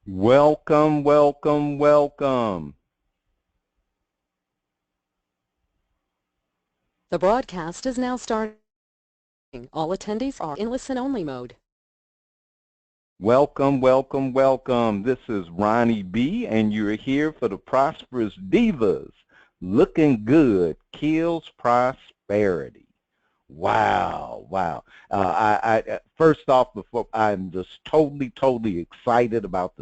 Welcome, welcome, welcome. The broadcast is now starting. All attendees are in listen-only mode. Welcome, welcome, welcome. This is Ronnie B, and you're here for the Prosperous Divas. Looking good kills prosperity. Wow, wow. First off, before I'm just totally excited about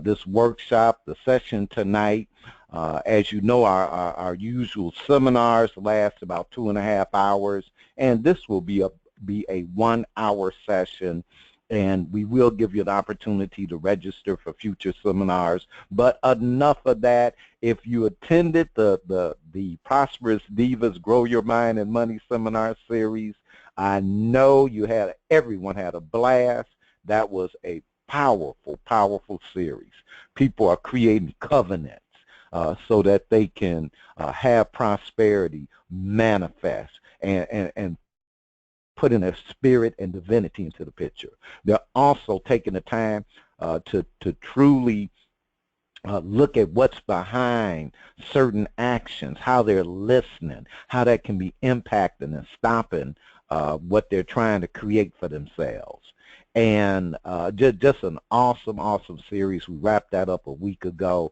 this workshop, the session tonight. As you know, our usual seminars last about 2.5 hours, and this will be a 1 hour session. And we will give you an opportunity to register for future seminars. But enough of that. If you attended the Prosperous Divas Grow Your Mind and Money Seminar Series, I know everyone had a blast. That was a powerful series. People are creating covenants so that they can have prosperity manifest and putting their spirit and divinity into the picture. They're also taking the time to truly look at what's behind certain actions, how they're listening, how that can be impacting and stopping what they're trying to create for themselves. And just an awesome series. We wrapped that up a week ago.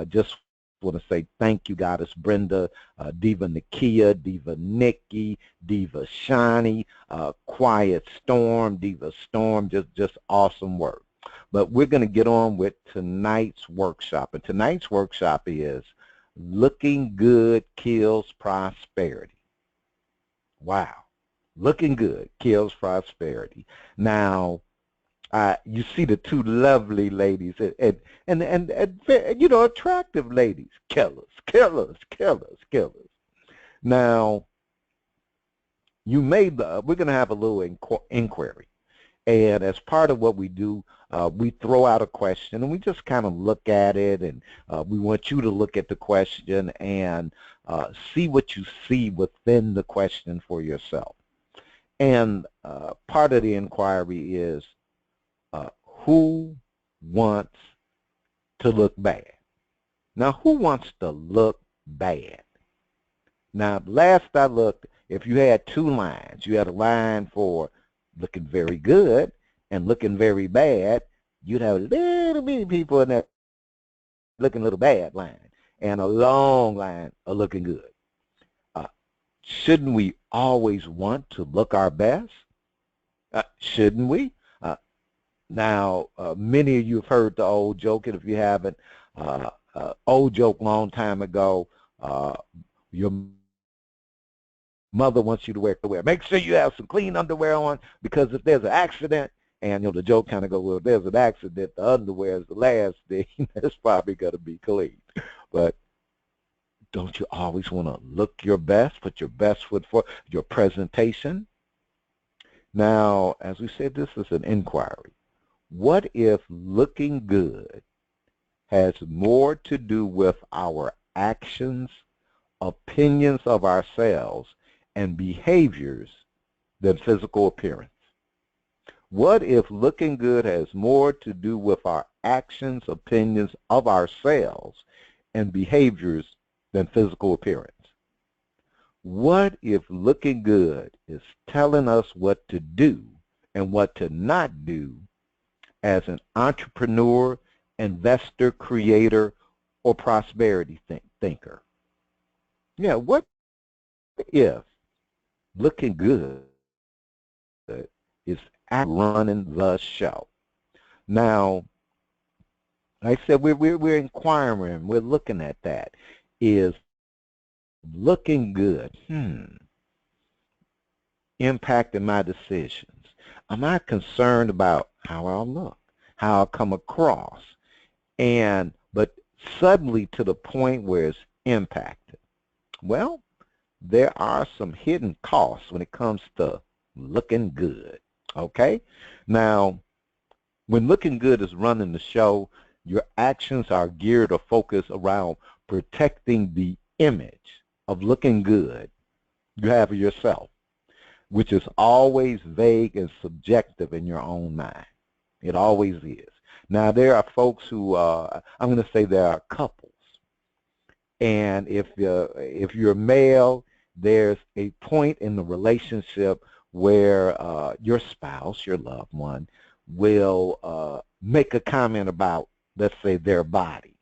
Just want to say thank you, Goddess Brenda, Diva Nakia, Diva Nikki, Diva Shani, Quiet Storm, Diva Storm, just awesome work. But we're going to get on with tonight's workshop. And tonight's workshop is Looking Good Kills Prosperity. Wow. Looking good kills prosperity. Now, you see the two lovely ladies and you know, attractive ladies, killers. Now, we're going to have a little inquiry. And as part of what we do, we throw out a question and we just kind of look at it, and we want you to look at the question and see what you see within the question for yourself. And part of the inquiry is, who wants to look bad? Now, who wants to look bad? Now, last I looked, if you had two lines, you had a line for looking very good and looking very bad, you'd have a little bitty people in that looking a little bad line and a long line of looking good. Shouldn't we always want to look our best? Shouldn't we? Now, many of you have heard the old joke, and if you haven't, old joke long time ago, your mother wants you to wear underwear. Make sure you have some clean underwear on, because if there's an accident, and the joke kind of goes, well, if there's an accident, the underwear is the last thing that's probably going to be clean. But don't you always want to look your best, put your best foot forward, your presentation? Now, as we said, this is an inquiry. What if looking good has more to do with our actions, opinions of ourselves, and behaviors than physical appearance? What if looking good has more to do with our actions, opinions of ourselves, and behaviors than physical appearance? What if looking good is telling us what to do and what to not do as an entrepreneur, investor, creator, or prosperity thinker? Yeah, what if looking good is running the show? Now, like I said, we're inquiring, we're looking at that. Is looking good impacting my decisions? Am I concerned about how I'll look, how I'll come across, but suddenly to the point where it's impacted? Well, there are some hidden costs when it comes to looking good, okay? Now, when looking good is running the show, your actions are geared or focused around protecting the image of looking good you have of yourself, which is always vague and subjective in your own mind. It always is. Now, there are folks who, I'm going to say there are couples. And if you're male, there's a point in the relationship where your spouse, your loved one, will make a comment about, let's say, their body.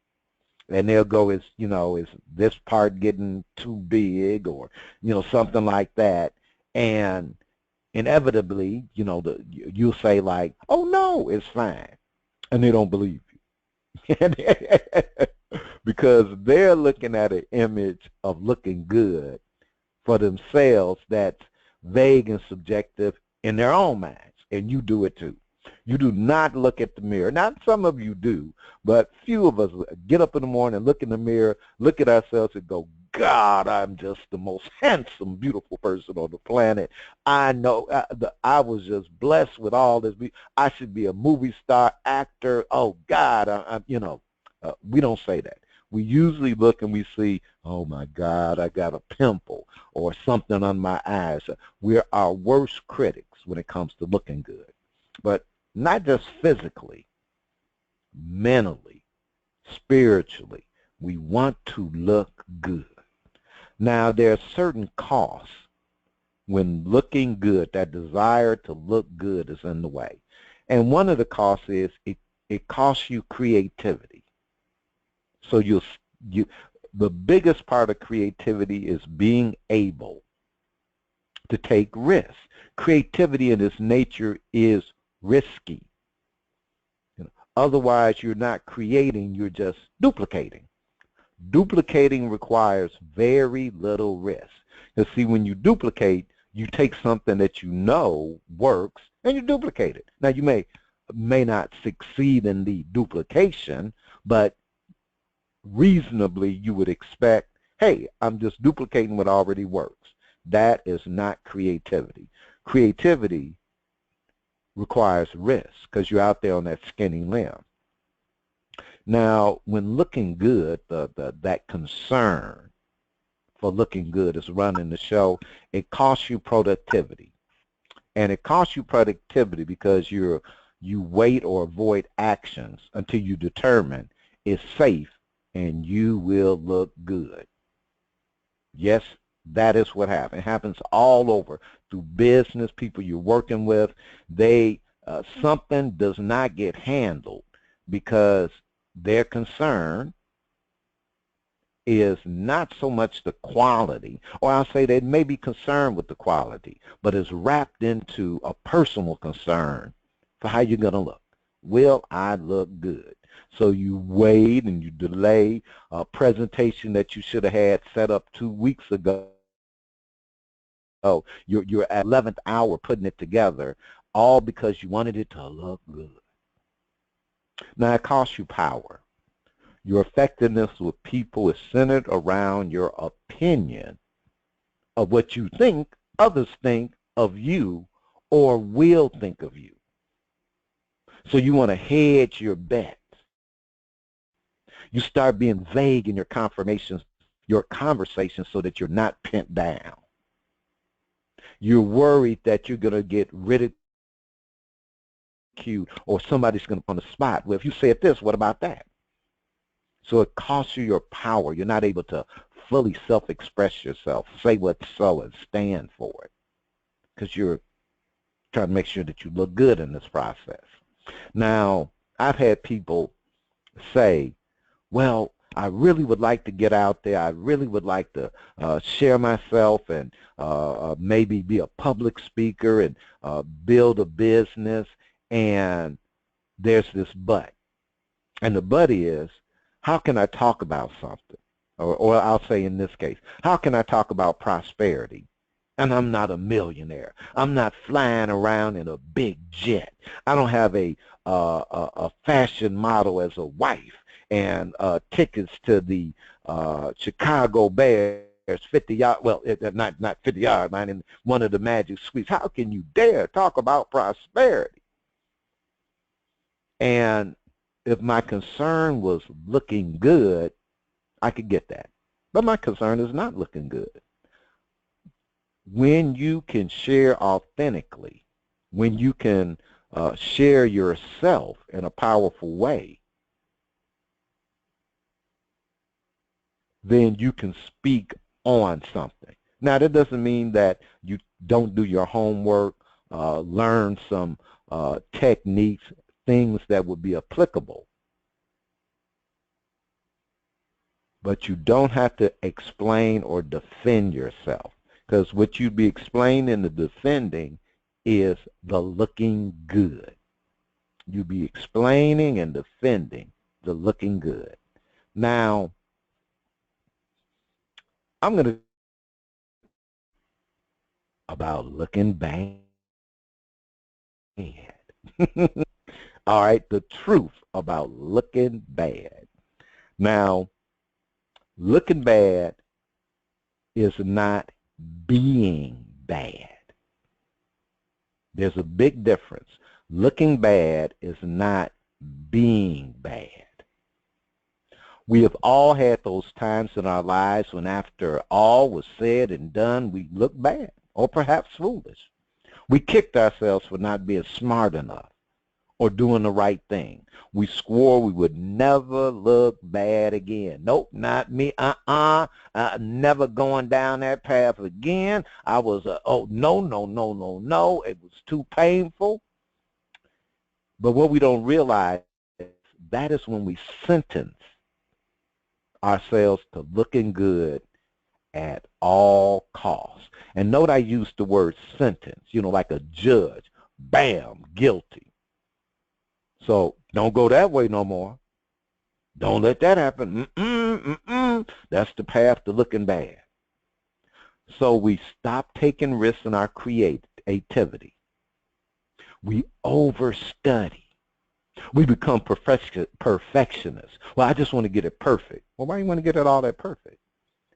And they'll go, is this part getting too big, or something like that. And inevitably, you'll say like, oh no, it's fine, and they don't believe you. Because they're looking at an image of looking good for themselves that's vague and subjective in their own minds, and you do it too. You do not look at the mirror. Not some of you do, but few of us get up in the morning, look in the mirror, look at ourselves and go, God, I'm just the most handsome, beautiful person on the planet. I know I was just blessed with all this. I should be a movie star, actor. Oh, God, we don't say that. We usually look and we see, oh, my God, I got a pimple or something on my eyes. We're our worst critics when it comes to looking good. But not just physically, mentally, spiritually, we want to look good. Now, there are certain costs when looking good. That desire to look good is in the way. And one of the costs is it costs you creativity. So the biggest part of creativity is being able to take risks. Creativity in its nature is risky. Otherwise, you're not creating, you're just duplicating. Duplicating requires very little risk. Because see, when you duplicate, you take something that you know works and you duplicate it. Now, you may not succeed in the duplication, but reasonably you would expect, hey, I'm just duplicating what already works. That is not creativity. Creativity requires risk because you're out there on that skinny limb. Now, when looking good, that concern for looking good is running the show. It costs you productivity. And it costs you productivity because you wait or avoid actions until you determine it's safe and you will look good. Yes, that is what happens. It happens all over through business, people you're working with. Something does not get handled because their concern is not so much the quality, or I'll say they may be concerned with the quality, but it's wrapped into a personal concern for how you're going to look. Will I look good? So you wait and you delay a presentation that you should have had set up 2 weeks ago. You're at 11th hour putting it together, all because you wanted it to look good. Now, it costs you power. Your effectiveness with people is centered around your opinion of what you think others think of you or will think of you. So you want to hedge your bets. You start being vague in your conversations so that you're not pinned down. You're worried that you're going to get ridiculed or somebody's going to put on the spot. Well, if you said this, what about that? So it costs you your power. You're not able to fully self-express yourself, say what's so and stand for it, because you're trying to make sure that you look good in this process. Now, I've had people say, well, I really would like to get out there. I really would like to share myself and maybe be a public speaker and build a business. And there's this but. And the but is, how can I talk about something? Or I'll say in this case, how can I talk about prosperity? And I'm not a millionaire. I'm not flying around in a big jet. I don't have a fashion model as a wife and tickets to the Chicago Bears 50-yard, well, not 50-yard line, in one of the Magic Suites. How can you dare talk about prosperity? And if my concern was looking good, I could get that. But my concern is not looking good. When you can share authentically, when you can share yourself in a powerful way, then you can speak on something. Now, that doesn't mean that you don't do your homework, learn some techniques, things that would be applicable. But you don't have to explain or defend yourself, because what you'd be explaining and defending is the looking good. You'd be explaining and defending the looking good. Now, I'm going to about looking bad. All right, the truth about looking bad. Now, looking bad is not being bad. There's a big difference. Looking bad is not being bad. We have all had those times in our lives when after all was said and done, we looked bad or perhaps foolish. We kicked ourselves for not being smart enough or doing the right thing. We swore we would never look bad again. Nope, not me. Never going down that path again. I was, oh, no, no, no, no, no. It was too painful. But what we don't realize is that is when we sentence ourselves to looking good at all costs. And note I used the word sentence, like a judge. Bam, guilty. So don't go that way no more. Don't let that happen. That's the path to looking bad. So we stop taking risks in our creativity. We overstudy. We become perfectionists. Well, I just want to get it perfect. Well, why do you want to get it all that perfect?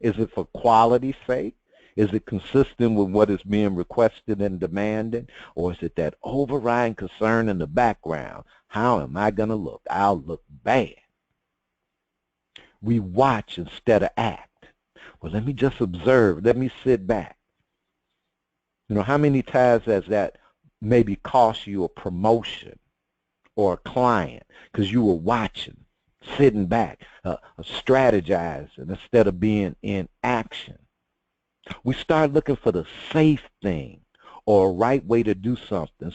Is it for quality's sake? Is it consistent with what is being requested and demanded? Or is it that overriding concern in the background? How am I going to look? I'll look bad. We watch instead of act. Well, let me just observe. Let me sit back. How many times has that maybe cost you a promotion or a client because you were watching, sitting back, strategizing instead of being in action? We start looking for the safe thing or a right way to do something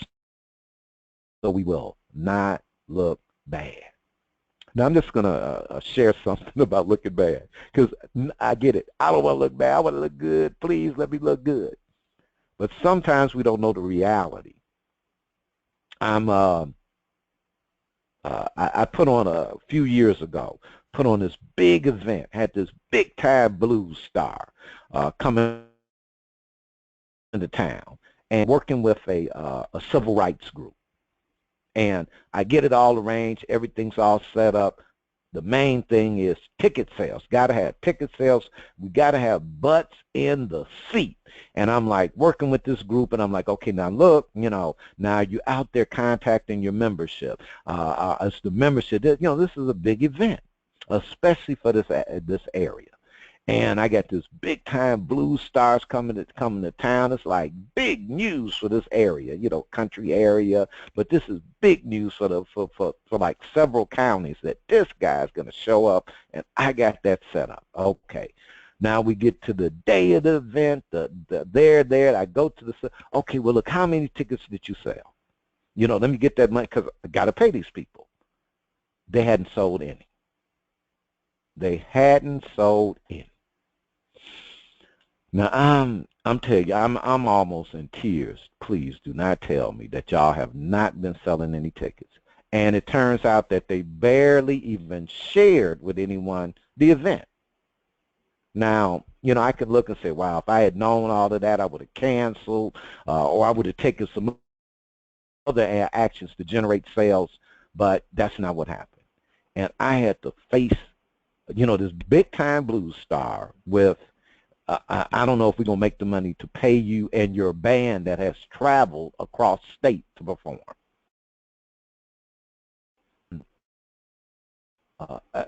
so we will not look bad. Now, I'm just going to share something about looking bad because I get it. I don't want to look bad. I want to look good. Please let me look good. But sometimes we don't know the reality. I put on a few years ago, put on this big event, had this big time blues star coming into town and working with a civil rights group. And I get it all arranged. Everything's all set up. The main thing is ticket sales. Got to have ticket sales. We got to have butts in the seat. And I'm like working with this group, and I'm like, okay, now look, now you out there contacting your membership. As the membership, this is a big event, especially for this area. And I got this big time blues stars coming to town. It's like big news for this area, country area. But this is big news for like several counties that this guy's going to show up, and I got that set up. Okay. Now we get to the day of the event. There. I go to the. Okay. Well, look, how many tickets did you sell? Let me get that money because I got to pay these people. They hadn't sold any. They hadn't sold any. Now I'm telling you, I'm almost in tears. Please do not tell me that y'all have not been selling any tickets. And it turns out that they barely even shared with anyone the event. Now, I could look and say, wow, if I had known all of that, I would have canceled, or I would have taken some other actions to generate sales, but that's not what happened. And I had to face, this big time blues star with I don't know if we're going to make the money to pay you and your band that has traveled across state to perform.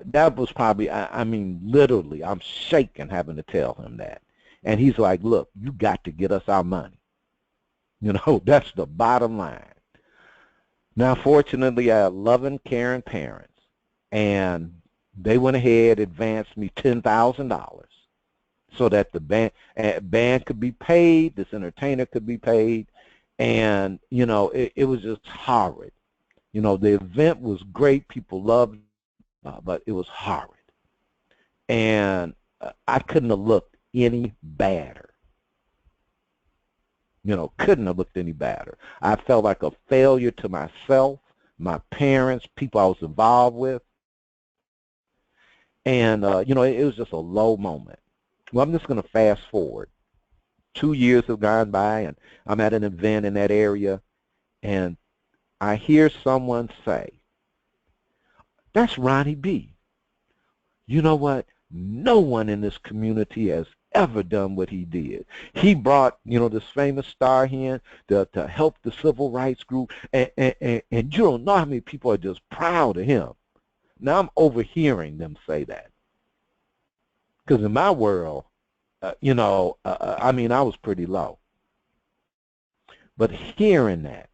That was probably, I mean, literally, I'm shaking having to tell him that. And he's like, look, you got to get us our money. That's the bottom line. Now, fortunately, I have loving, caring parents, and they went ahead, advanced me $10,000 so that the band could be paid, this entertainer could be paid, and it was just horrid. The event was great, people loved it, but it was horrid, and I couldn't have looked any badder. Couldn't have looked any badder. I felt like a failure to myself, my parents, people I was involved with, and it was just a low moment. Well, I'm just going to fast forward. 2 years have gone by, and I'm at an event in that area, and I hear someone say, "That's Ronnie B. You know what? No one in this community has ever done what he did. He brought, this famous star here to help the civil rights group, and you don't know how many people are just proud of him." Now I'm overhearing them say that. Because in my world, I was pretty low. But hearing that,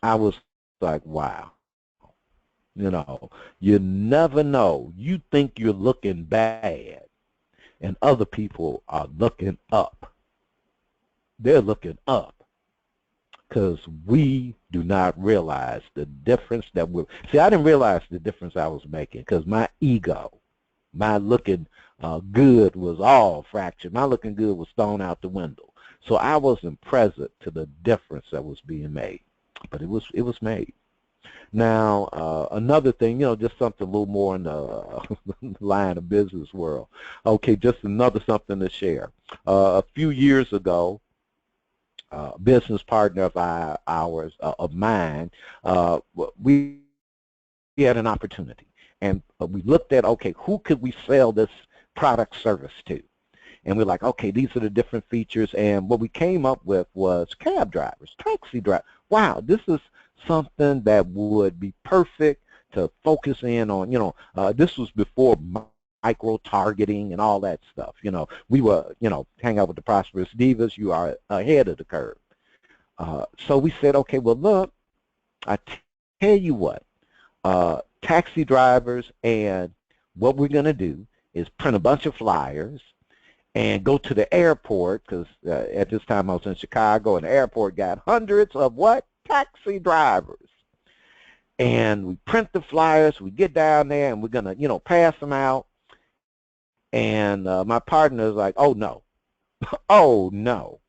I was like, wow. You never know. You think you're looking bad, and other people are looking up. They're looking up because we do not realize the difference that we're... See, I didn't realize the difference I was making because my ego, my looking good was all fractured. My looking good was thrown out the window. So I wasn't present to the difference that was being made, but it was made. Now, another thing, just something a little more in the line of business world. Okay, just another something to share. A few years ago, a business partner of mine, we had an opportunity, and we looked at, okay, who could we sell this product service to? And we're like, okay, these are the different features, and what we came up with was cab drivers, taxi drivers. Wow, this is something that would be perfect to focus in on. This was before micro-targeting and all that stuff. We were, hang out with the Prosperous Divas. You are ahead of the curve. So we said, okay, well, look, I tell you what, taxi drivers, and what we're going to do is print a bunch of flyers and go to the airport, because at this time I was in Chicago, and the airport got hundreds of what? Taxi drivers. And we print the flyers, we get down there, and we're going to, pass them out. And my partner is like, oh, no. Oh, no.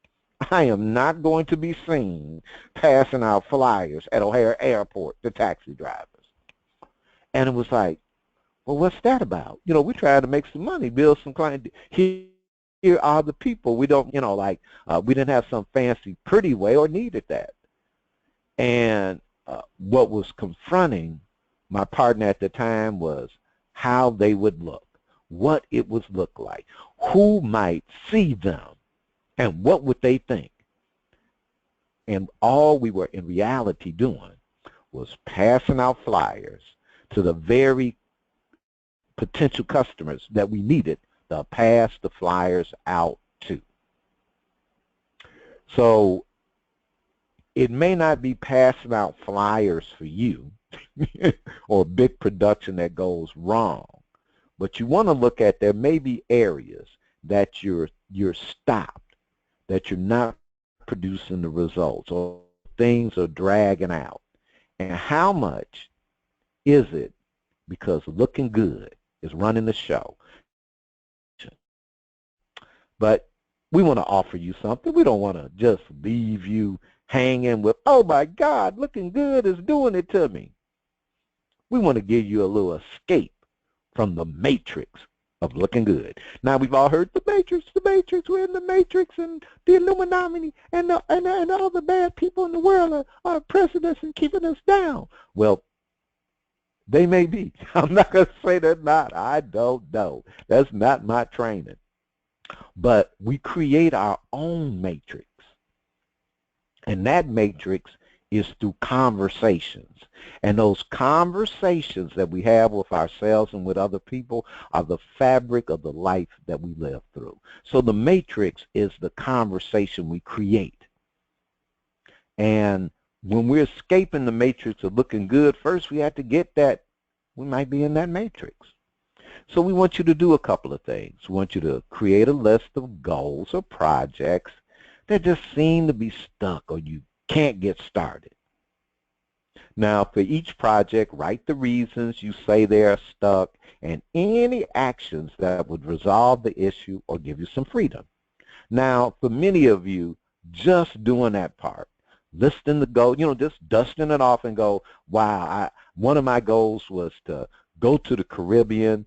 I am not going to be seen passing out flyers at O'Hare Airport to taxi drivers. And it was like, well, what's that about? We tried to make some money, build some clients. Here are the people. We don't, we didn't have some fancy, pretty way or needed that. And what was confronting my partner at the time was how they would look, what it would look like, who might see them, and what would they think. And all we were in reality doing was passing out flyers to the very potential customers that we needed to pass the flyers out to. So it may not be passing out flyers for you or a big production that goes wrong, but you want to look at, there may be areas that you're stopped, that you're not producing the results, or things are dragging out. And how much is it because looking good is running the show? But we want to offer you something. We don't want to just leave you hanging with, oh my God, looking good is doing it to me. We want to give you a little escape from the matrix of looking good. Now, we've all heard the matrix, we're in the matrix, and the Illuminati and all the bad people in the world are oppressing us and keeping us down. Well, they may be. I'm not going to say they're not. I don't know. That's not my training. But we create our own matrix. And that matrix is through conversations. And those conversations that we have with ourselves and with other people are the fabric of the life that we live through. So the matrix is the conversation we create. And when we're escaping the matrix of looking good, first we have to get that we might be in that matrix. So we want you to do a couple of things. We want you to create a list of goals or projects that just seem to be stuck or you can't get started. Now, for each project, write the reasons you say they are stuck and any actions that would resolve the issue or give you some freedom. Now, for many of you, just doing that part, listing the goal, just dusting it off and go, wow, one of my goals was to go to the Caribbean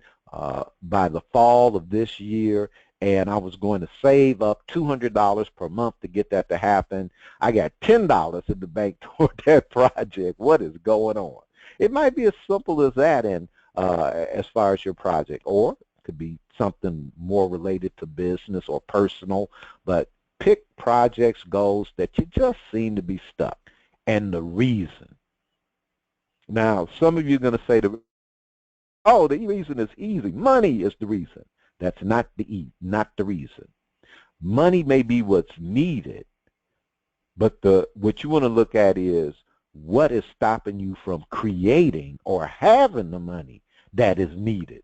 by the fall of this year, and I was going to save up $200 per month to get that to happen. I got $10 in the bank toward that project. What is going on? It might be as simple as that, and as far as your project, or it could be something more related to business or personal, but pick projects, goals that you just seem to be stuck, and the reason. Now, some of you are going to say, oh, the reason is easy. Money is the reason. That's not the reason. Money may be what's needed, but what you want to look at is what is stopping you from creating or having the money that is needed.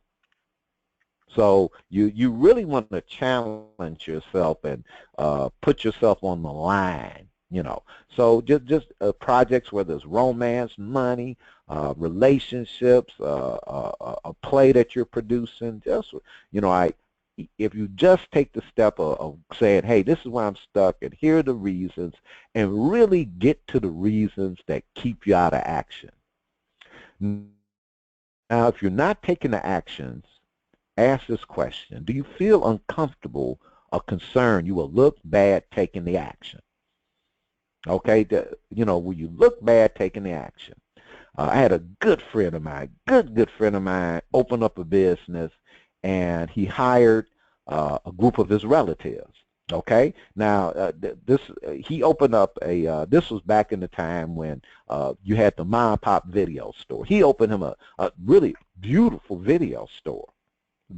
So you really want to challenge yourself and put yourself on the line, So just projects where there's romance, money, relationships, a play that you're producing. Just if you just take the step of saying, hey, this is why I'm stuck, and here are the reasons, and really get to the reasons that keep you out of action. Now, if you're not taking the actions, ask this question. Do you feel uncomfortable or concerned you will look bad taking the action? Okay, will you look bad taking the action? I had a good friend of mine, good friend of mine, open up a business, and he hired a group of his relatives. Okay, now he opened up this was back in the time when you had the mom and pop video store. He opened him a really beautiful video store.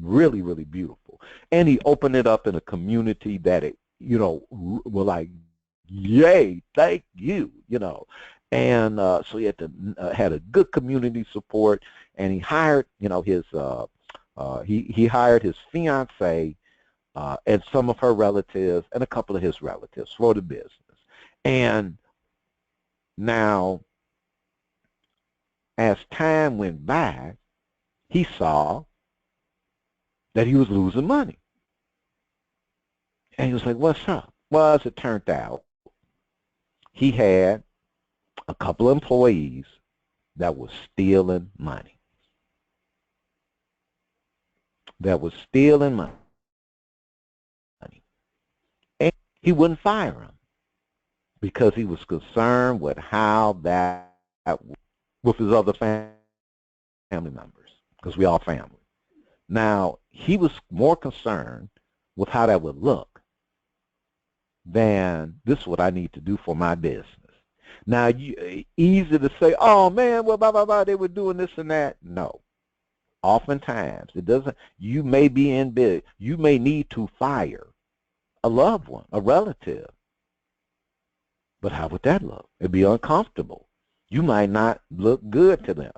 Really, really beautiful. And he opened it up in a community that were like, yay, thank you, And so he had a good community support, and he hired, he hired his fiance and some of her relatives and a couple of his relatives for the business. And now, as time went by, he saw that he was losing money. And he was like, what's up? Well, as it turned out, he had a couple of employees that was stealing money. And he wouldn't fire them because he was concerned with how that with his other family members, because we all family. Now, he was more concerned with how that would look than this is what I need to do for my business. Now, easy to say, oh, man, well, blah, blah, blah, they were doing this and that. No. Oftentimes, it doesn't. You may be in big. You may need to fire a loved one, a relative. But how would that look? It'd be uncomfortable. You might not look good to them.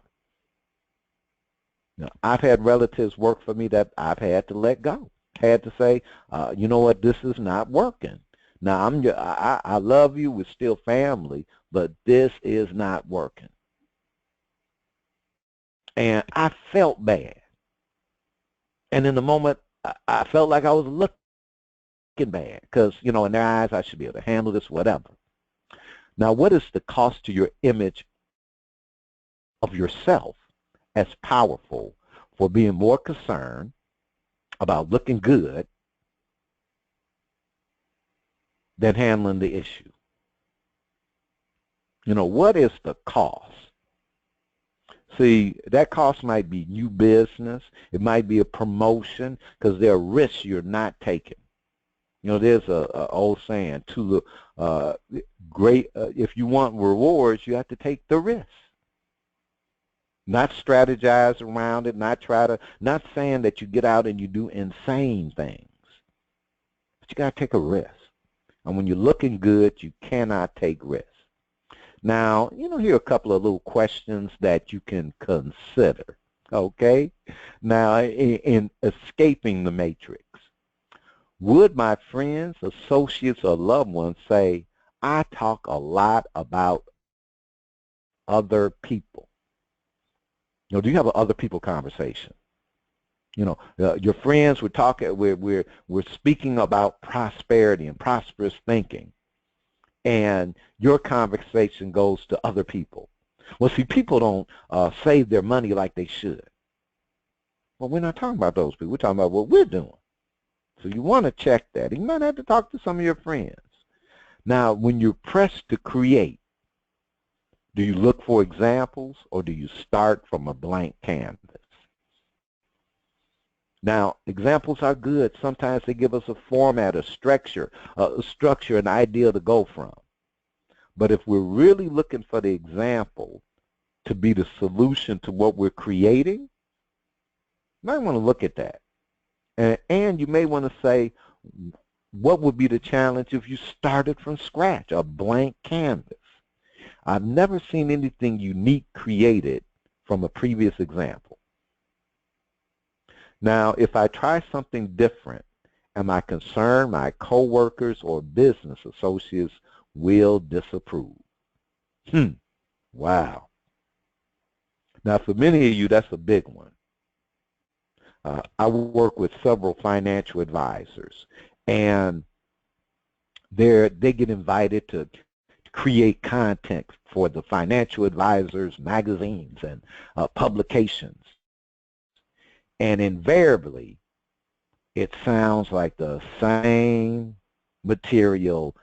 Now, I've had relatives work for me that I've had to let go. Had to say, you know what, this is not working. Now, I love you, we're still family, but this is not working. And I felt bad. And in the moment, I felt like I was looking bad because, in their eyes, I should be able to handle this, whatever. Now, what is the cost to your image of yourself as powerful for being more concerned about looking good than handling the issue? What is the cost? See, that cost might be new business. It might be a promotion because there are risks you're not taking. There's a old saying, if you want rewards, you have to take the risk. Not strategize around it, not saying that you get out and you do insane things. But you got to take a risk. And when you're looking good, you cannot take risks. Now, here are a couple of little questions that you can consider, okay? Now, in escaping the matrix, would my friends, associates, or loved ones say, I talk a lot about other people? Do you have an other people conversation? Your friends, we're talking, we're speaking about prosperity and prosperous thinking, and your conversation goes to other people. Well, see, people don't save their money like they should. Well, we're not talking about those people. We're talking about what we're doing. So you want to check that. You might have to talk to some of your friends. Now, when you're pressed to create, do you look for examples or do you start from a blank canvas? Now, examples are good. Sometimes they give us a format, a structure, an idea to go from. But if we're really looking for the example to be the solution to what we're creating, you might want to look at that. And you may want to say, what would be the challenge if you started from scratch, a blank canvas? I've never seen anything unique created from a previous example. Now, if I try something different, am I concerned my coworkers or business associates will disapprove? Wow. Now, for many of you, that's a big one. I work with several financial advisors, and they get invited to create content for the financial advisors magazines and publications. And invariably, it sounds like the same material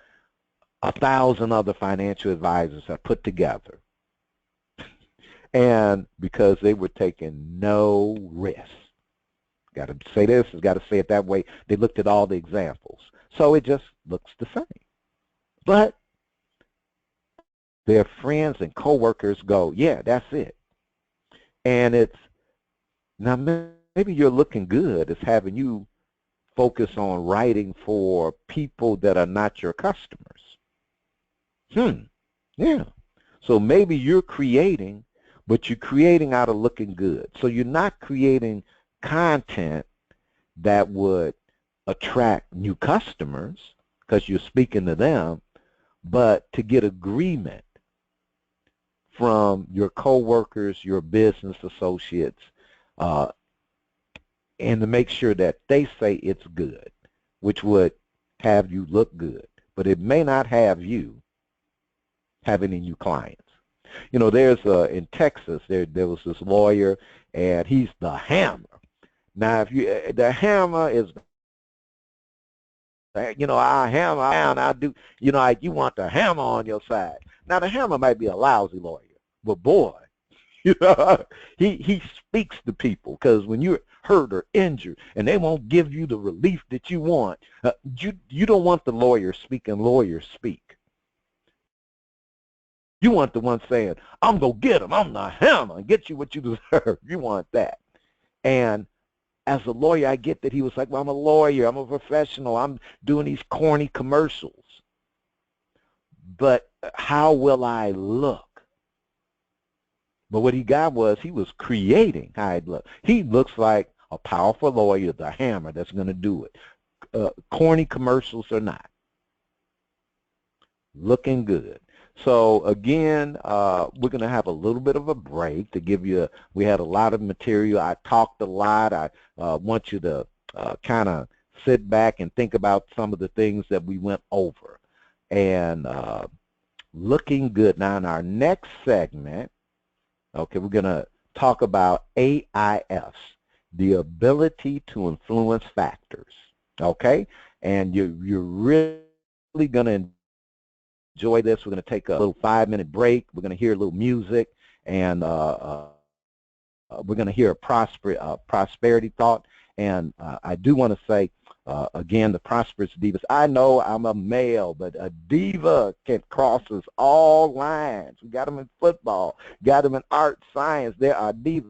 1,000 other financial advisors have put together. And because they were taking no risk. Got to say this, got to say it that way. They looked at all the examples. So it just looks the same. But their friends and coworkers go, yeah, that's it. And it's, now maybe you're looking good as having you focus on writing for people that are not your customers. Yeah. So maybe you're creating, but you're creating out of looking good. So you're not creating content that would attract new customers because you're speaking to them, but to get agreement from your coworkers, your business associates, and to make sure that they say it's good, which would have you look good, but it may not have you have any new clients. There's in Texas, there was this lawyer, and he's the hammer. Now, if the hammer is, I hammer and I do, you want the hammer on your side. Now, the hammer might be a lousy lawyer, but boy, he speaks to people, because when you're hurt or injured and they won't give you the relief that you want, you don't want the lawyer speaking lawyer speak. You want the one saying, I'm going to get him, I'm the hammer, and get you what you deserve. You want that. And as a lawyer, I get that he was like, well, I'm a lawyer, I'm a professional, I'm doing these corny commercials. But how will I look? But what he got was, he was creating how I'd look. He looks like a powerful lawyer, the hammer that's going to do it. Corny commercials or not. Looking good. So again, we're going to have a little bit of a break to give you, we had a lot of material. I talked a lot. I want you to kind of sit back and think about some of the things that we went over. And looking good. Now in our next segment, okay, we're going to talk about AIFs, the ability to influence factors, okay? And you're really going to enjoy this. We're going to take a little 5-minute break. We're going to hear a little music, and we're going to hear a prosperity thought. And I do want to say, again, the Prosperous Divas. I know I'm a male, but a diva crosses all lines. We got them in football, got them in art, science. There are divas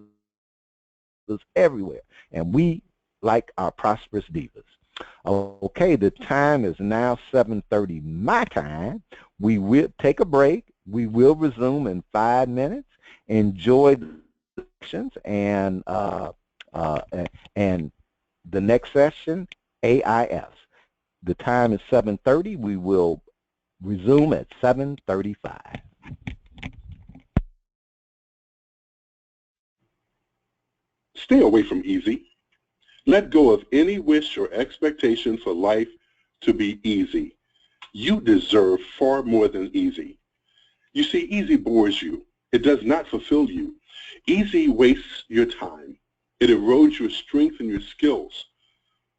everywhere, and we like our Prosperous Divas. Okay, the time is now 7:30 my time. We will take a break, We will resume in 5 minutes. Enjoy the sessions uh, and the next session, AIS. The time is 7:30. We will resume at 7:35. Stay away from easy. Let go of any wish or expectation for life to be easy. You deserve far more than easy. You see, easy bores you. It does not fulfill you. Easy wastes your time. It erodes your strength and your skills.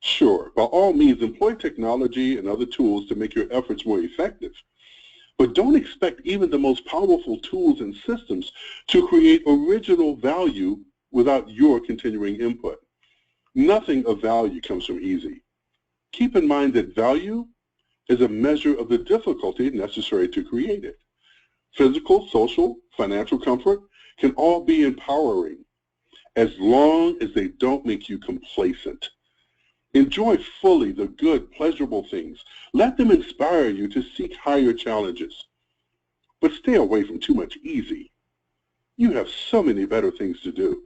Sure, by all means, employ technology and other tools to make your efforts more effective. But don't expect even the most powerful tools and systems to create original value without your continuing input. Nothing of value comes from easy. Keep in mind that value is a measure of the difficulty necessary to create it. Physical, social, financial comfort can all be empowering as long as they don't make you complacent. Enjoy fully the good, pleasurable things. Let them inspire you to seek higher challenges. But stay away from too much easy. You have so many better things to do.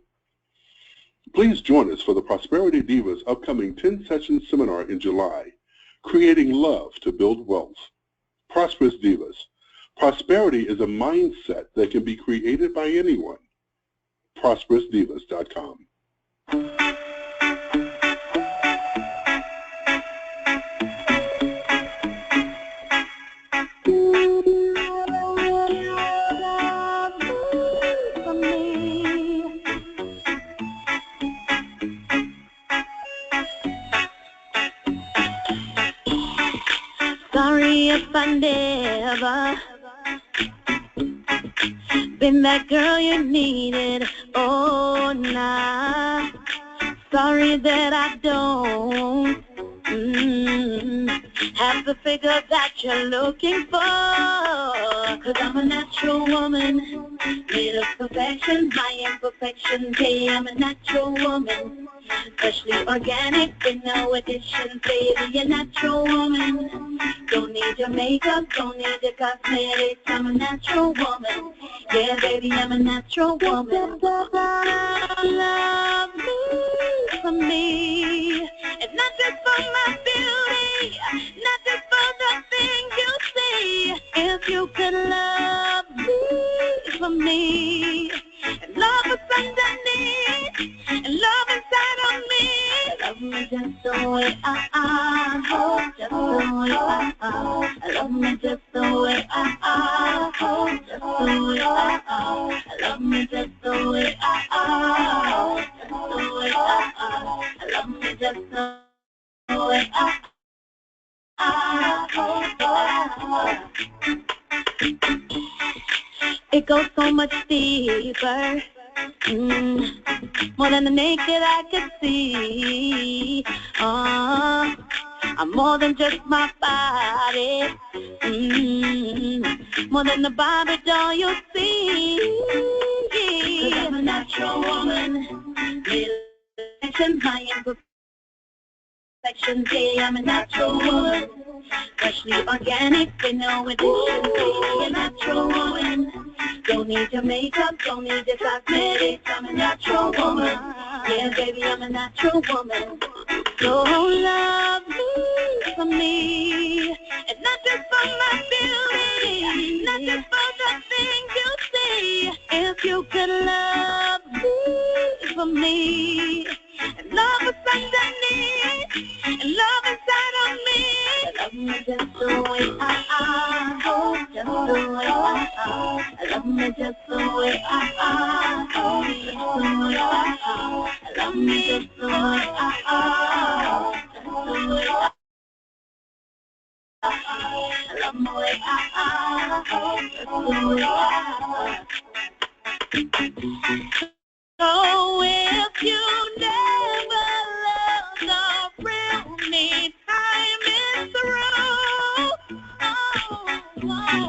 Please join us for the Prosperity Divas upcoming 10-session seminar in July, Creating Love to Build Wealth. Prosperous Divas. Prosperity is a mindset that can be created by anyone. ProsperousDivas.com. Sorry if I never been that girl you needed. Oh, nah. Sorry that I don't have the figure that you're looking for. 'Cause I'm a natural woman, made of perfection, my imperfections. Hey, I'm a natural woman, freshly organic with no additions. Baby, a natural woman. Don't need your makeup, don't need your cosmetics. I'm a natural woman. Yeah, baby, I'm a natural woman. Love me for me, and not just for my beauty, not just for the things you see. If you could love me for me, and love is underneath, and love inside of me. Love me just the way I am, just the way I am. Love me just the way I am, just the way I am. Love me just the way I am, just the way I am. Love me just the way I am. It goes so much deeper, more than the naked eye could see. I'm more than just my body, more than the Barbie doll you see. 'Cause I'm a natural woman, my imperfection. Yeah, I'm a natural woman, freshly organic with no additions. Baby, a natural woman. Don't need your makeup, don't need your cosmetics. I'm a natural woman. Yeah, baby, I'm a natural woman. So love me for me, and not just for my beauty, not just for the things you see. If you could love me for me, and love is underneath, and love inside of me. Love me just the way I am, just the way I am. Love me just the way I am, just the way I am. Love me just the way I am, just the way I am. Love me the way I am, just the way I am. So if you never loved the real me, time is through.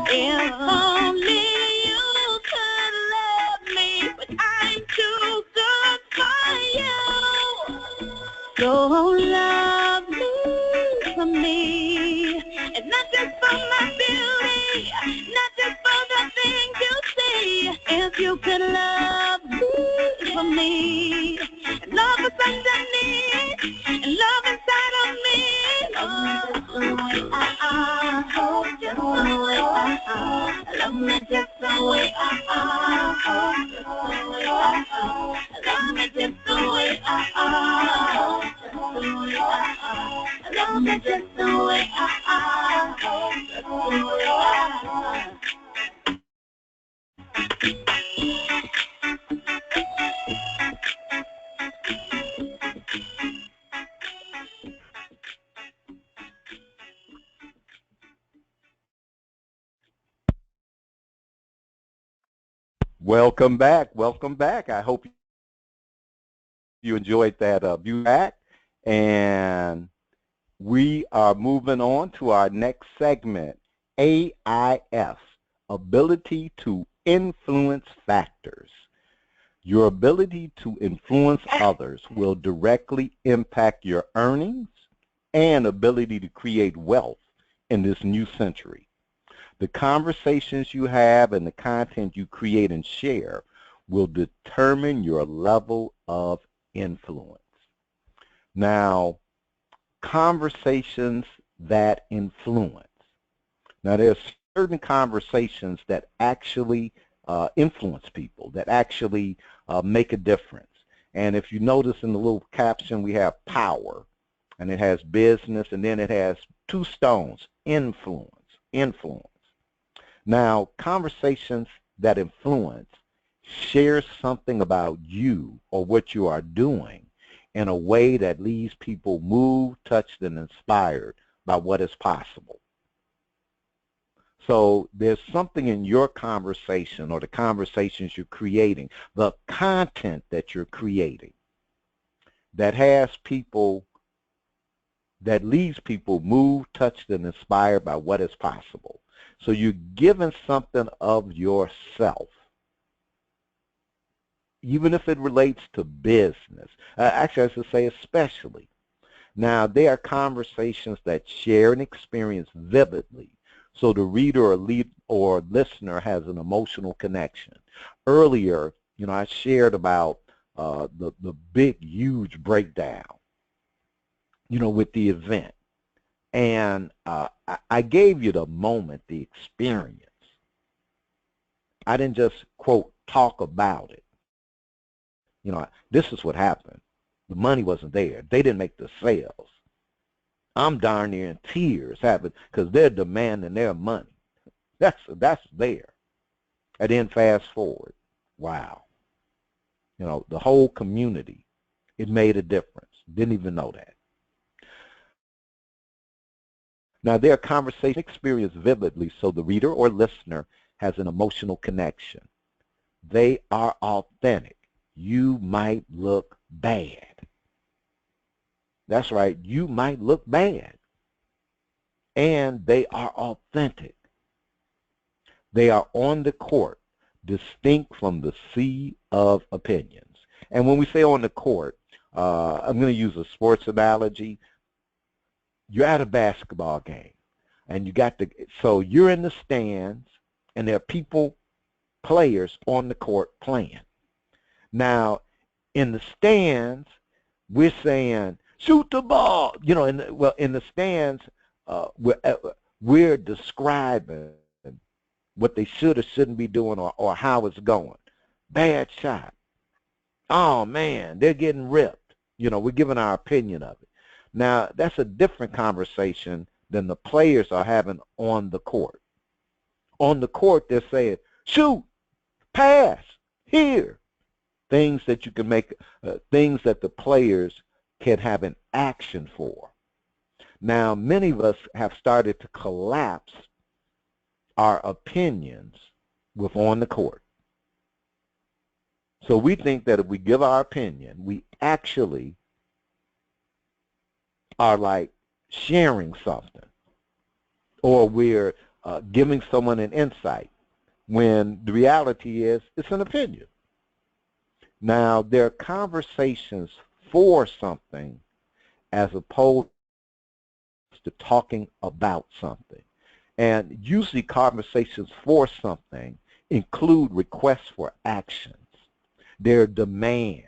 If only you could love me, but I'm too good for you. So love me for me, and not just for my beauty, not just for the things if you could love me for me, and love is underneath, and love inside of me. Love me just the way I oh, just the way I love me just the way I oh, just the way I love me just the way I just the way I love me just the way I just the way I Welcome back. Welcome back. I hope you enjoyed that view back. And we are moving on to our next segment, AIF, Ability to Influence Factors. Your ability to influence others will directly impact your earnings and ability to create wealth in this new century. The conversations you have and the content you create and share will determine your level of influence. Now, conversations that influence. Now, there's certain conversations that actually influence people, that actually make a difference. And if you notice in the little caption, we have power, and it has business, and then it has two stones, influence, influence. Now, conversations that influence share something about you or what you are doing in a way that leaves people moved, touched, and inspired by what is possible. So there's something in your conversation or the conversations you're creating, the content that you're creating, that has people, that leaves people moved, touched, and inspired by what is possible. So you're giving something of yourself, even if it relates to business. Actually, I should say especially. Now, there are conversations that share an experience vividly, so the reader or listener has an emotional connection. Earlier, I shared about the big, huge breakdown, with the event. And I gave you the moment, the experience. I didn't just, quote, talk about it. This is what happened. The money wasn't there. They didn't make the sales. I'm darn near in tears because they're demanding their money. That's there. And then fast forward. Wow. The whole community, it made a difference. Didn't even know that. Now, their conversation experience vividly, so the reader or listener has an emotional connection. They are authentic. You might look bad. That's right, you might look bad. And they are authentic. They are on the court, distinct from the sea of opinions. And when we say on the court, I'm going to use a sports analogy. You're at a basketball game, and so you're in the stands, and there are players on the court playing. Now, in the stands, we're saying, shoot the ball. In the stands, we're describing what they should or shouldn't be doing or how it's going. Bad shot. Oh, man, they're getting ripped. We're giving our opinion of it. Now, that's a different conversation than the players are having on the court. On the court, they're saying, shoot, pass, here. Things that you can make, things that the players can have an action for. Now, many of us have started to collapse our opinions with on the court. So we think that if we give our opinion, we actually are like sharing something, or we're giving someone an insight, when the reality is it's an opinion. Now, there are conversations for something as opposed to talking about something. And usually conversations for something include requests for actions. Their demand.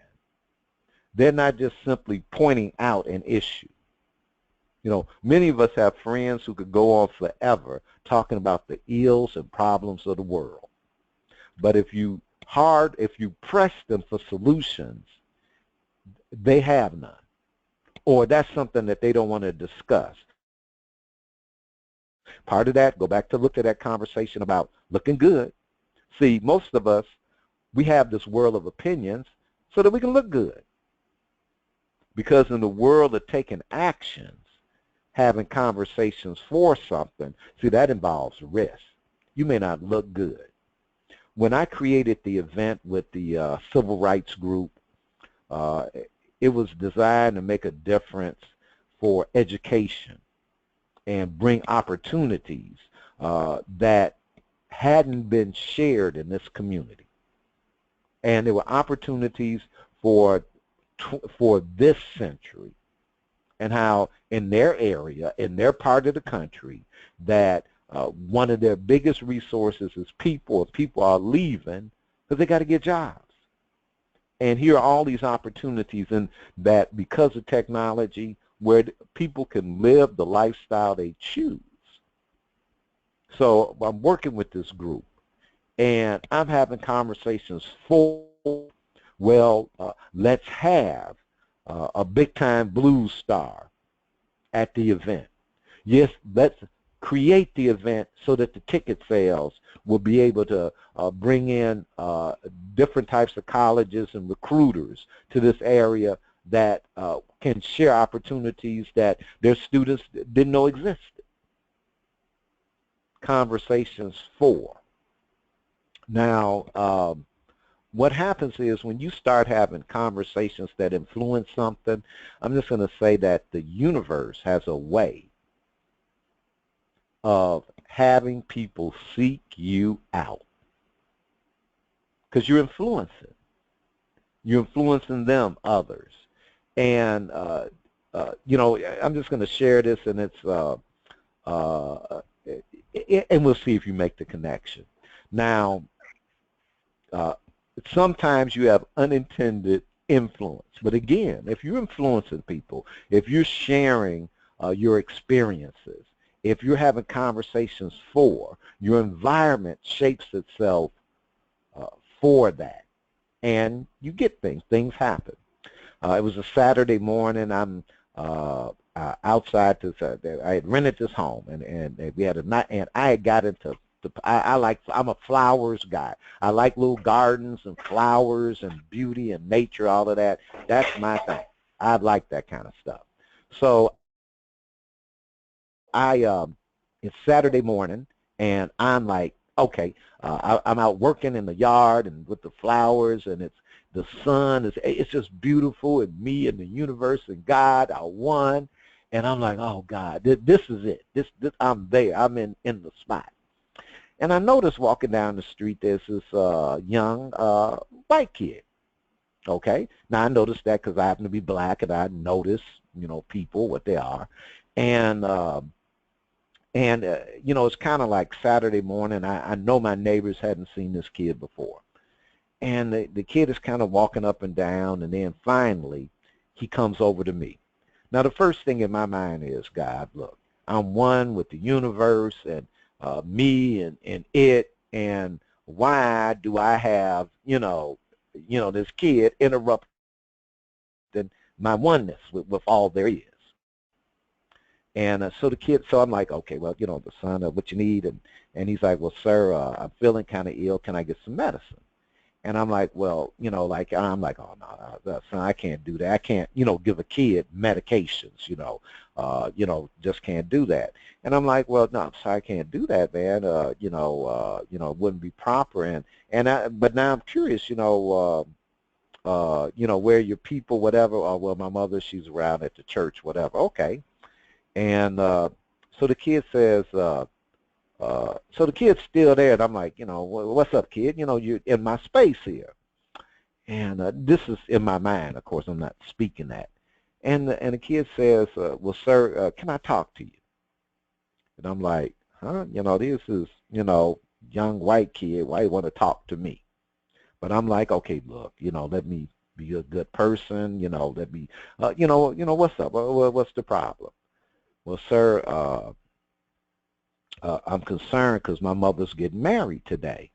They're not just simply pointing out an issue. You know, many of us have friends who could go on forever talking about the ills and problems of the world. But if you press them for solutions, they have none. Or that's something that they don't want to discuss. Part of that, go back to look at that conversation about looking good. See, most of us, we have this world of opinions so that we can look good. Because in the world of taking actions, having conversations for something, see, that involves risk. You may not look good. When I created the event with the civil rights group, it was designed to make a difference for education and bring opportunities that hadn't been shared in this community. And there were opportunities for this century, and how in their area, in their part of the country, that one of their biggest resources is people, and people are leaving because they got to get jobs. And here are all these opportunities, and that because of technology, where people can live the lifestyle they choose. So I'm working with this group, and I'm having conversations for, well, let's have a big-time blues star at the event. Yes, let's create the event so that the ticket sales will be able to bring in different types of colleges and recruiters to this area that can share opportunities that their students didn't know existed. Conversations for. Now, what happens is when you start having conversations that influence something, I'm just going to say that the universe has a way of having people seek you out because you're influencing. You're influencing them, others. And, you know, I'm just going to share this, and it's, and we'll see if you make the connection. Now, sometimes you have unintended influence. But again, if you're influencing people, if you're sharing your experiences, if you're having conversations for, your environment shapes itself for that. And you get things happen. It was a Saturday morning. I'm outside. I had rented this home, and we had a night, and I had got into I'm a flowers guy. I like little gardens and flowers and beauty and nature, all of that. That's my thing. I like that kind of stuff. So it's Saturday morning, and I'm like, okay, I'm out working in the yard and with the flowers, and the sun it's just beautiful, and me and the universe and God are one, and I'm like, oh God, this is it. This I'm there. I'm in the spot. And I noticed walking down the street, there's this young white kid. Okay, now I noticed that because I happen to be black, and I notice, you know, people what they are, and you know, it's kind of like Saturday morning. I know my neighbors hadn't seen this kid before, and the kid is kind of walking up and down, and then finally he comes over to me. Now the first thing in my mind is, God, look, I'm one with the universe, and me and it, and why do I have, you know, this kid interrupting my oneness with all there is. And so the kid, so I'm like, okay, well, you know, the son, what you need, and he's like, well, sir, I'm feeling kind of ill. Can I get some medicine? And I'm like, well, you know, like, I'm like, oh, no, son, I can't do that. I can't, you know, give a kid medications, you know, just can't do that. And I'm like, well, no, I'm sorry, I can't do that, man. You know, it wouldn't be proper. But now I'm curious, you know, where your people, whatever, or well, my mother, she's around at the church, whatever. Okay. And so the kid says, so the kid's still there, and I'm like, you know, what's up, kid? You know, you're in my space here. And this is in my mind. Of course, I'm not speaking that. And the kid says, well, sir, can I talk to you? And I'm like, huh? You know, this is, you know, young white kid, why you want to talk to me? But I'm like, okay, look, let me be a good person, let me, what's up? What's the problem? Well, sir, I'm concerned because my mother's getting married today.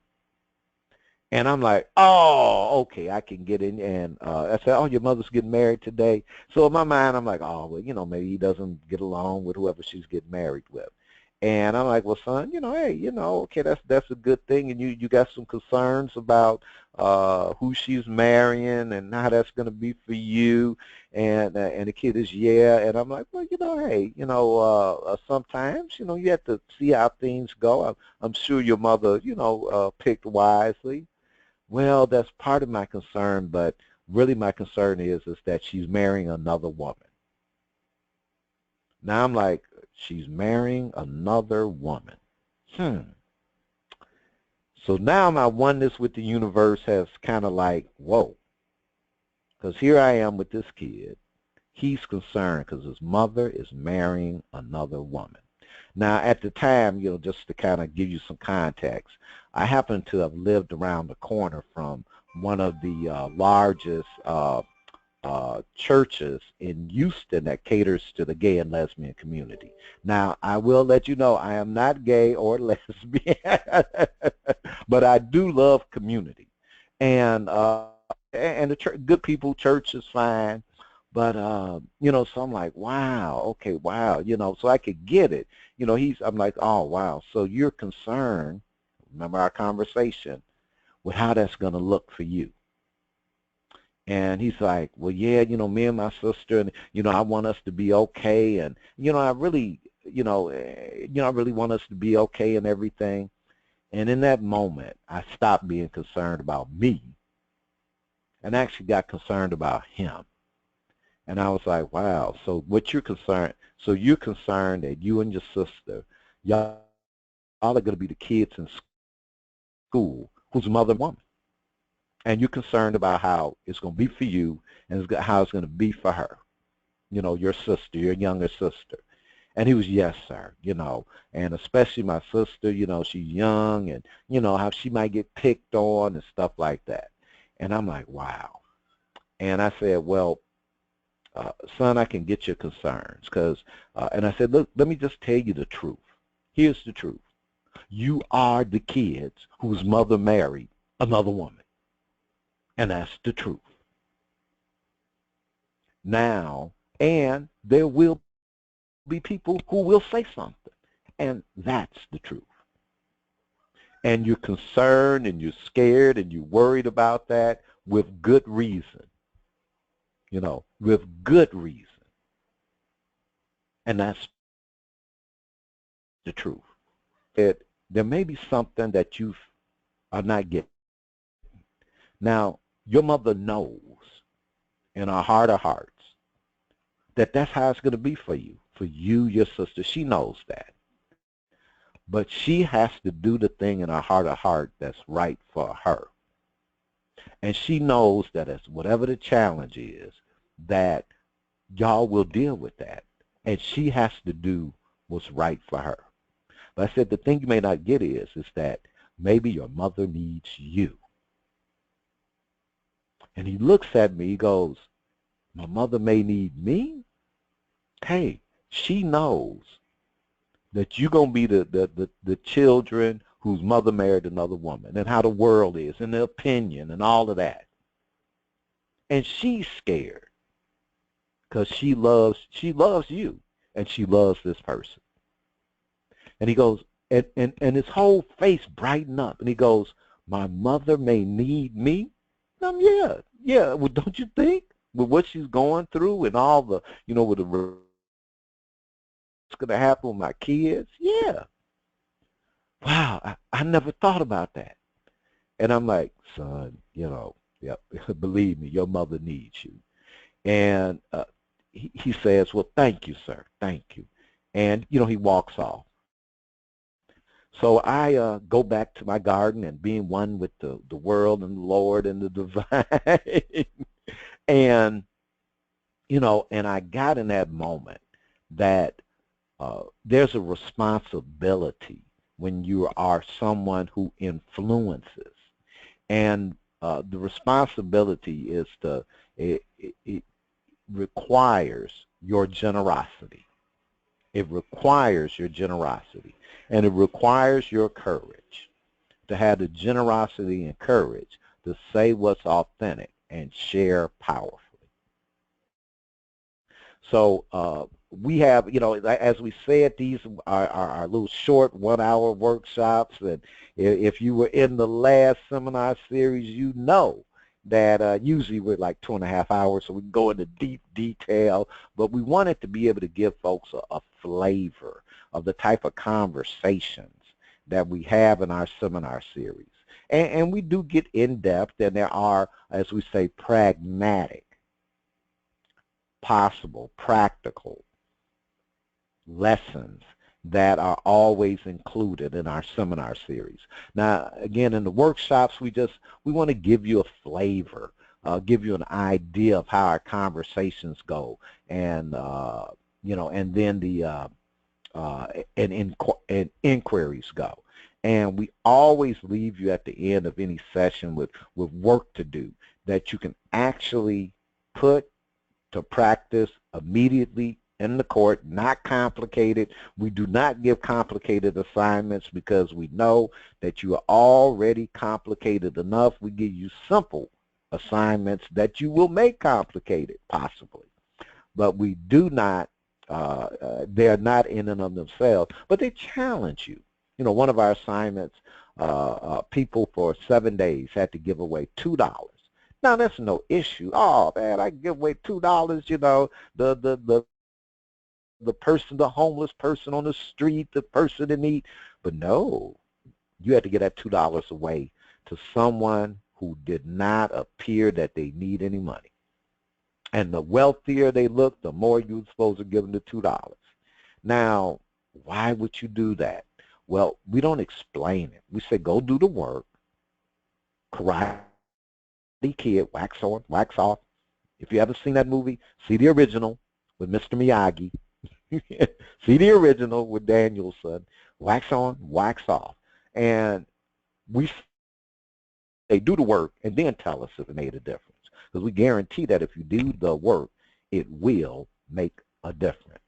And I'm like, oh, okay, I can get in. And I said, oh, your mother's getting married today. So in my mind, I'm like, oh, well, maybe he doesn't get along with whoever she's getting married with. And I'm like, well, son, hey, okay, that's a good thing. And you got some concerns about who she's marrying and how that's going to be for you. And the kid is, yeah. And I'm like, well, hey, sometimes, you have to see how things go. I'm sure your mother, picked wisely. Well, that's part of my concern, but really my concern is that she's marrying another woman. Now I'm like, she's marrying another woman. So now my oneness with the universe has kind of like, whoa. Because here I am with this kid. He's concerned because his mother is marrying another woman. Now, at the time, just to kind of give you some context, I happen to have lived around the corner from one of the largest churches in Houston that caters to the gay and lesbian community. Now, I will let you know I am not gay or lesbian, but I do love community. And the church, good people, church is fine. But, so I'm like, wow, okay, wow, so I could get it. I'm like, oh, wow, so you're concerned, remember our conversation, with how that's going to look for you. And he's like, well, yeah, me and my sister, and, I want us to be okay. And, I really, I really want us to be okay and everything. And in that moment, I stopped being concerned about me and actually got concerned about him. And I was like, wow, so what you're concerned, so you're concerned that you and your sister, y'all are going to be the kids in school whose mother woman. And you're concerned about how it's going to be for you and how it's going to be for her, your sister, your younger sister. And he was, yes, sir, and especially my sister, she's young and, how she might get picked on and stuff like that. And I'm like, wow. And I said, well, son, I can get your concerns and I said, look, let me just tell you the truth. Here's the truth. You are the kids whose mother married another woman. And that's the truth. Now, and there will be people who will say something. And that's the truth. And you're concerned and you're scared and you're worried about that with good reason. With good reason. And that's the truth. There may be something that you are not getting. Now, your mother knows in her heart of hearts that that's how it's going to be for you, your sister. She knows that. But she has to do the thing in her heart of heart that's right for her. And she knows that as whatever the challenge is, that y'all will deal with that. And she has to do what's right for her. But I said the thing you may not get is that maybe your mother needs you. And he looks at me, he goes, my mother may need me? Hey, she knows that you're going to be the children whose mother married another woman and how the world is and the opinion and all of that. And she's scared because she loves you and she loves this person. And he goes, and his whole face brightened up and he goes, my mother may need me? Yeah. Well, don't you think with what she's going through and all the, with the what's going to happen with my kids? Yeah. Wow, I never thought about that. And I'm like, son, yep, believe me, your mother needs you. And he says, well, thank you, sir, thank you. And, he walks off. So I go back to my garden and being one with the world and the Lord and the divine. And, and I got in that moment that there's a responsibility when you are someone who influences. And the responsibility is it requires your generosity. It requires your generosity. And it requires your courage to have the generosity and courage to say what's authentic and share powerfully. So we have, as we said, these are our little short 1-hour workshops. And if you were in the last seminar series, you know that usually we're like 2.5 hours, so we can go into deep detail. But we wanted to be able to give folks a flavor of the type of conversations that we have in our seminar series. And we do get in-depth, and there are, as we say, pragmatic, possible, practical lessons that are always included in our seminar series. Now, again, in the workshops, we want to give you a flavor, give you an idea of how our conversations go, and and then the and inquiries go. And we always leave you at the end of any session with work to do that you can actually put to practice immediately in the court, not complicated. We do not give complicated assignments because we know that you are already complicated enough. We give you simple assignments that you will make complicated, possibly. But we do not, they're not in and of themselves, but they challenge you. One of our assignments, people for 7 days had to give away $2. Now, that's no issue. Oh, man, I can give away $2, the person, the homeless person on the street, the person in need. But no, you had to get that $2 away to someone who did not appear that they need any money. And the wealthier they look, the more you're supposed to give them the $2. Now, why would you do that? Well, we don't explain it. We say, go do the work. Karate Kid, wax on, wax off. If you haven't seen that movie, see the original with Mr. Miyagi. See the original with Danielson. Wax on, wax off. And we say, do the work and then tell us if it made a difference. Because we guarantee that if you do the work, it will make a difference.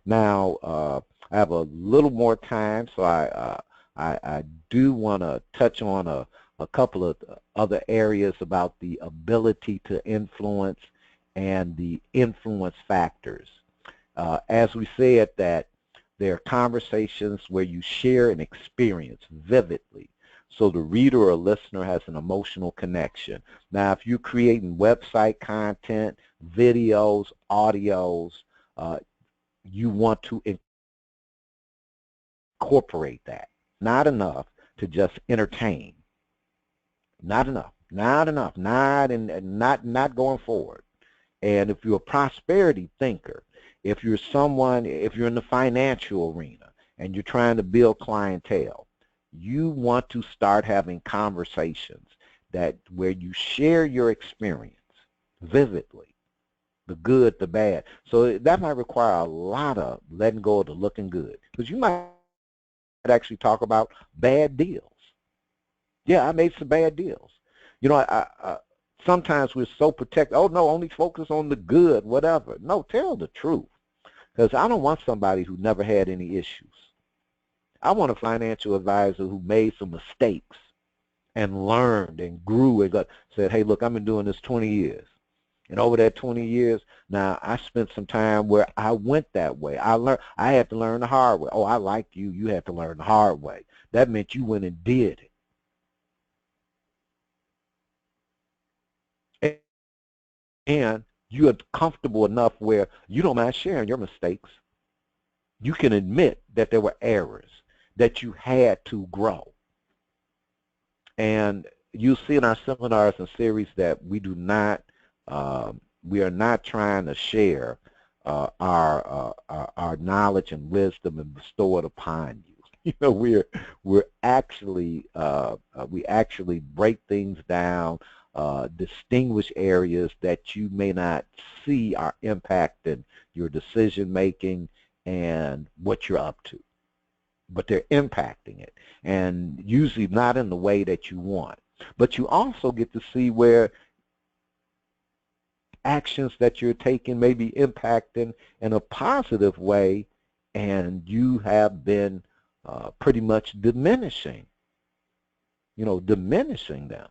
Now, I have a little more time, so I do want to touch on a couple of other areas about the ability to influence and the influence factors. As we said, that there are conversations where you share an experience vividly, so the reader or listener has an emotional connection. Now, if you're creating website content, videos, audios, you want to incorporate that. Not enough to just entertain. Not enough. Not enough. Not going forward. And if you're a prosperity thinker, if you're in the financial arena and you're trying to build clientele, you want to start having conversations where you share your experience vividly, the good, the bad. So that might require a lot of letting go of the looking good, because you might actually talk about bad deals. Yeah, I made some bad deals. I sometimes we're so protected. Oh, no, only focus on the good, whatever. No, tell the truth, because I don't want somebody who never had any issues. I want a financial advisor who made some mistakes and learned and grew and said, hey, look, I've been doing this 20 years. And over that 20 years, now I spent some time where I went that way. I had to learn the hard way. Oh, I like you. You had to learn the hard way. That meant you went and did it. And you are comfortable enough where you don't mind sharing your mistakes. You can admit that there were errors, that you had to grow. And you'll see in our seminars and series that we are not trying to share our knowledge and wisdom and bestow it upon you. We actually break things down, distinguish areas that you may not see are impacting your decision making and what you're up to. but they're impacting it, and usually not in the way that you want. But you also get to see where actions that you're taking may be impacting in a positive way, and you have been pretty much diminishing them.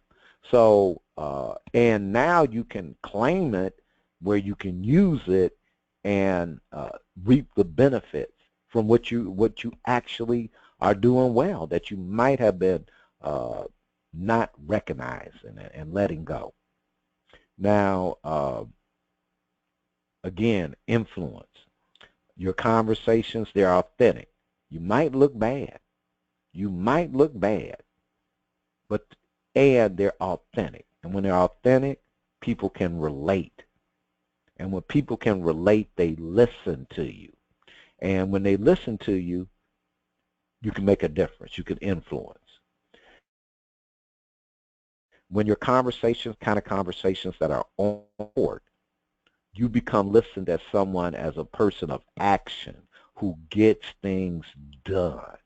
So, and now you can claim it where you can use it and reap the benefits from what you actually are doing well that you might have been not recognizing and letting go. Now, again, influence. Your conversations, they're authentic. You might look bad. You might look bad, and they're authentic. And when they're authentic, people can relate. And when people can relate, they listen to you. And when they listen to you, you can make a difference. You can influence. When your conversations, kind of conversations that are on board, you become listened as someone, as a person of action who gets things done.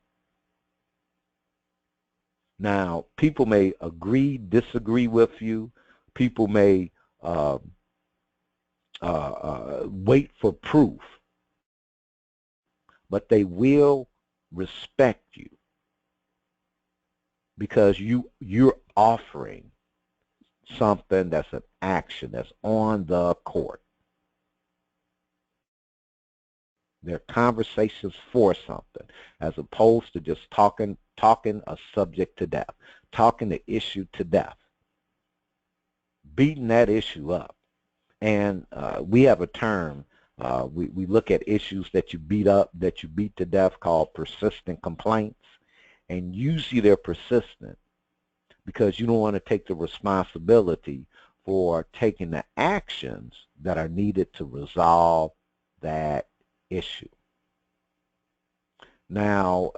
Now, people may agree, disagree with you. People may wait for proof, but they will respect you because you're offering something that's an action that's on the court. They're conversations for something, as opposed to just talking a subject to death, talking the issue to death, beating that issue up. And we have a term, we look at issues that you beat up, that you beat to death, called persistent complaints. And usually they're persistent because you don't want to take the responsibility for taking the actions that are needed to resolve that issue. Now,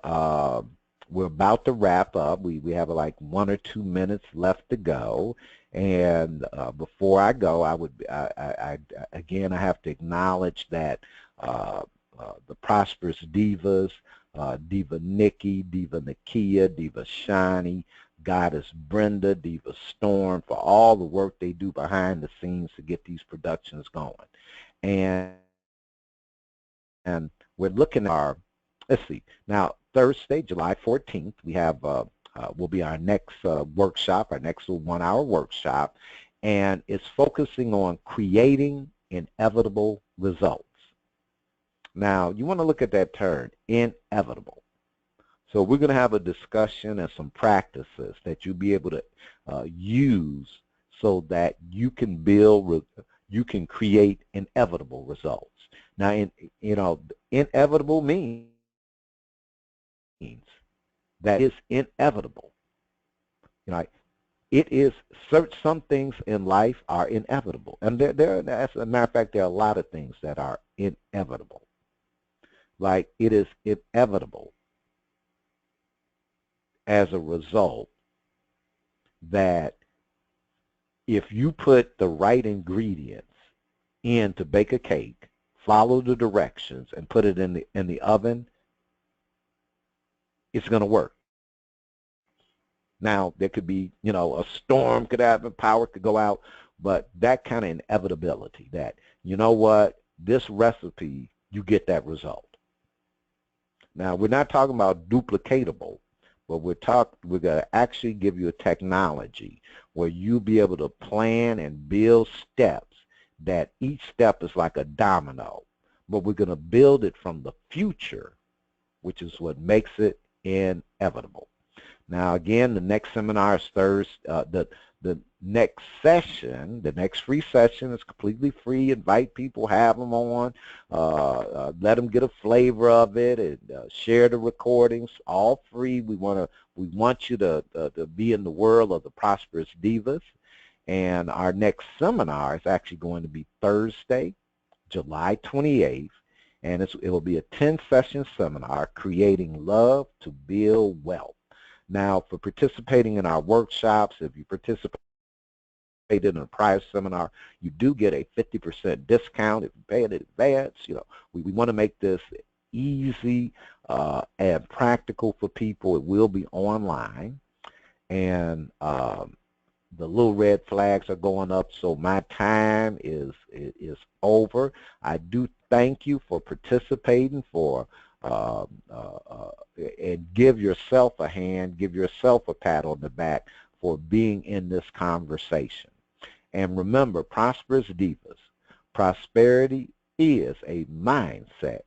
we're about to wrap up. We have like 1 or 2 minutes left to go. And before I go, again, I have to acknowledge that the Prosperous Divas, Diva Nikki, Diva Nakia, Diva Shani, Goddess Brenda, Diva Storm, for all the work they do behind the scenes to get these productions going. And we're looking at our, let's see, now Thursday, July 14th, we have will be our next workshop, our next 1-hour workshop, and it's focusing on creating inevitable results. Now, you want to look at that term, inevitable. So we're going to have a discussion and some practices that you'll be able to use so that you can create inevitable results. Now, inevitable means that it's inevitable. It is, some things in life are inevitable. And as a matter of fact, there are a lot of things that are inevitable. Like, it is inevitable as a result that if you put the right ingredients in to bake a cake, follow the directions, and put it in the oven, it's going to work. Now, there could be, a storm could happen, power could go out, but that kind of inevitability that, you know what, this recipe, you get that result. Now, we're not talking about duplicatable, but we're going to actually give you a technology where you'll be able to plan and build steps that each step is like a domino, but we're going to build it from the future, which is what makes it inevitable. Now, again, the next seminar is Thursday. The next session, the next free session is completely free. Invite people, have them on, let them get a flavor of it, and share the recordings, all free. We want you to be in the world of the Prosperous Divas. And our next seminar is actually going to be Thursday, July 28th, and it will be a 10-session seminar, Creating Love to Build Wealth. Now, for participating in our workshops, if you participate in a prior seminar, you do get a 50% discount if you pay it in advance. We want to make this easy and practical for people. It will be online, and the little red flags are going up, so my time is over. I do thank you for participating, and give yourself a hand, give yourself a pat on the back for being in this conversation. And remember, Prosperous Divas, prosperity is a mindset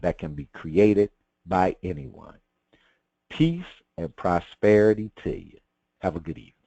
that can be created by anyone. Peace and prosperity to you. Have a good evening.